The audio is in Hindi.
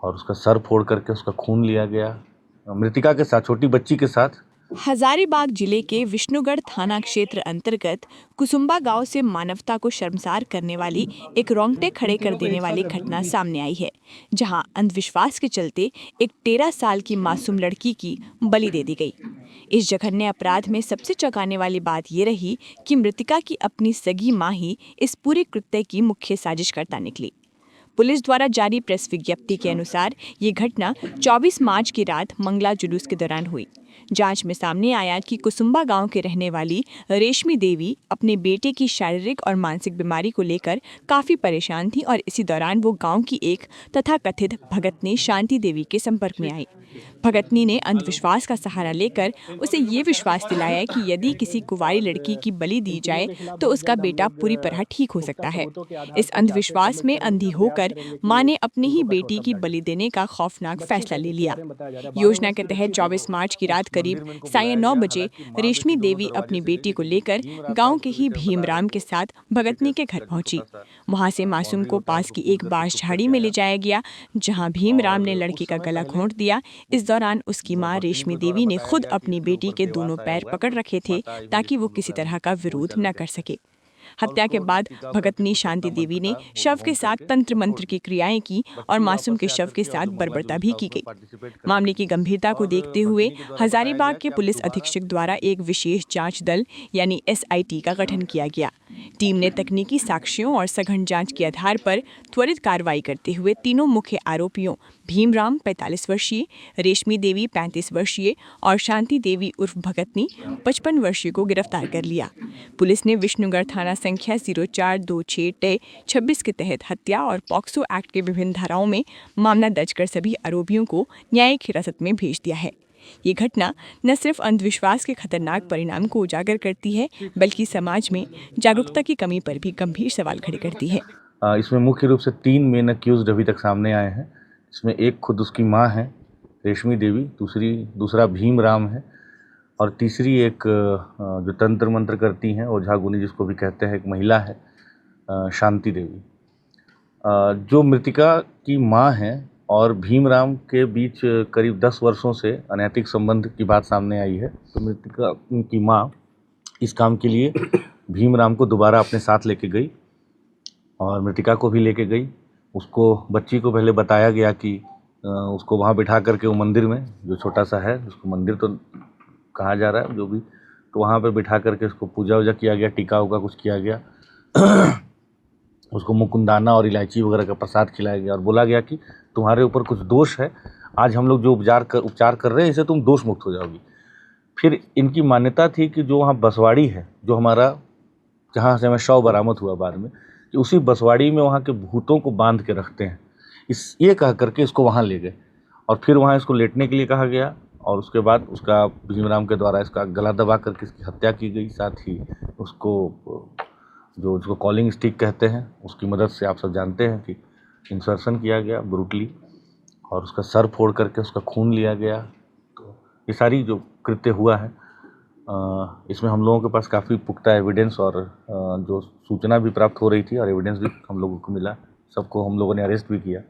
और उसका सर फोड़ करके उसका खून लिया गया मृतिका के साथ, छोटी बच्ची के साथ। हजारीबाग जिले के विष्णुगढ़ थाना क्षेत्र अंतर्गत कुसुम्बा गांव से मानवता को शर्मसार करने वाली एक रोंगटे खड़े कर देने वाली घटना सामने आई है, जहां अंधविश्वास के चलते एक 13 साल की मासूम लड़की की बलि दे दी गई। इस जघन्य अपराध में सबसे चौंकाने वाली बात ये रही कि मृतिका की अपनी सगी मां ही इस पूरे कृत्य की मुख्य साजिशकर्ता निकली। पुलिस द्वारा जारी प्रेस विज्ञप्ति के अनुसार ये घटना 24 मार्च की रात मंगला जुलूस के दौरान हुई। जांच में सामने आया कि कुसुम्बा गांव के रहने वाली रेशमी देवी अपने बेटे की शारीरिक और मानसिक बीमारी को लेकर काफी परेशान थी और इसी दौरान वो गांव की एक तथाकथित भगतनी शांति देवी के संपर्क में आई। भगतनी ने अंधविश्वास का सहारा लेकर उसे ये विश्वास दिलाया कि यदि किसी कुंवारी लड़की की बलि दी जाए तो उसका बेटा पूरी तरह ठीक हो सकता है। इस अंधविश्वास में अंधी होकर मां ने अपनी ही बेटी की बलि देने का खौफनाक फैसला ले लिया। योजना के तहत 24 मार्च की रात करीब 9:30 बजे रेशमी देवी अपनी बेटी को लेकर गांव के ही भीमराम के साथ भगतनी के घर पहुंची। वहां से मासूम को पास की एक बांस झाड़ी में ले जाया गया, जहां भीमराम ने लड़की का गला घोंट दिया। इस दौरान उसकी मां रेशमी देवी ने खुद अपनी बेटी के दोनों पैर पकड़ रखे थे ताकि वो किसी तरह का विरोध न कर सके। हत्या के बाद भगतनी शांति देवी ने शव के साथ तंत्र मंत्र की क्रियाएं की और मासूम के शव के साथ बर्बरता भी की गई। मामले की गंभीरता को देखते हुए हजारीबाग के पुलिस अधीक्षक द्वारा एक विशेष जांच दल यानी SIT का गठन किया गया। टीम ने तकनीकी साक्ष्यों और सघन जांच के आधार पर त्वरित कार्रवाई करते हुए तीनों मुख्य आरोपियों भीमराम 45 वर्षीय, रेशमी देवी 35 वर्षीय और शांति देवी उर्फ भगतनी 55 वर्षीय को गिरफ्तार कर लिया। पुलिस ने विष्णुगढ़ थाना संख्या 0426/26 के तहत हत्या और पॉक्सो एक्ट के विभिन्न धाराओं में मामला दर्ज कर सभी आरोपियों को न्यायिक हिरासत में भेज दिया है। ये घटना न सिर्फ अंधविश्वास के खतरनाक परिणाम को उजागर करती है, बल्कि समाज में जागरूकता की कमी पर भी गंभीर सवाल खड़े करती है। इसमें मुख्य रूप से 3 मेन अक्यूज्ड अभी तक सामने आए हैं। इसमें एक खुद उसकी माँ है रेशमी देवी, दूसरा भीमराम है और तीसरी एक जो तंत्र मंत्र करती हैं, ओझा गुनी जिसको भी कहते हैं, एक महिला है शांति देवी। जो मृतिका की माँ है और भीमराम के बीच करीब 10 वर्षों से अनैतिक संबंध की बात सामने आई है। तो मृतिका की माँ इस काम के लिए भीमराम को दोबारा अपने साथ लेके गई और मृतिका को भी लेके गई। उसको, बच्ची को पहले बताया गया कि उसको वहाँ बिठा करके वो मंदिर में, जो छोटा सा है, उसको मंदिर तो कहा जा रहा है जो भी, तो वहाँ पे बिठा करके उसको पूजा वूजा किया गया, टीका उका कुछ किया गया। उसको मुकुंदाना और इलायची वगैरह का प्रसाद खिलाया गया और बोला गया कि तुम्हारे ऊपर कुछ दोष है, आज हम लोग जो उपचार कर रहे हैं इससे तुम दोष मुक्त हो जाओगी। फिर इनकी मान्यता थी कि जो वहाँ बसवाड़ी है, जो हमारा, जहाँ से हमें शव बरामद हुआ बाद में, कि उसी बसवाड़ी में वहाँ के भूतों को बांध के रखते हैं। ये कह करके इसको वहाँ ले गए और फिर वहाँ इसको लेटने के लिए कहा गया और उसके बाद उसका भीमराम के द्वारा इसका गला दबा करके इसकी हत्या की गई। साथ ही उसको कॉलिंग स्टिक कहते हैं, उसकी मदद से आप सब जानते हैं कि इंसर्शन किया गया ब्रूटली और उसका सर फोड़ करके उसका खून लिया गया। तो ये सारी जो कृत्य हुआ है, इसमें हम लोगों के पास काफ़ी पुख्ता एविडेंस और जो सूचना भी प्राप्त हो रही थी और एविडेंस भी हम लोगों को मिला। सबको हम लोगों ने अरेस्ट भी किया।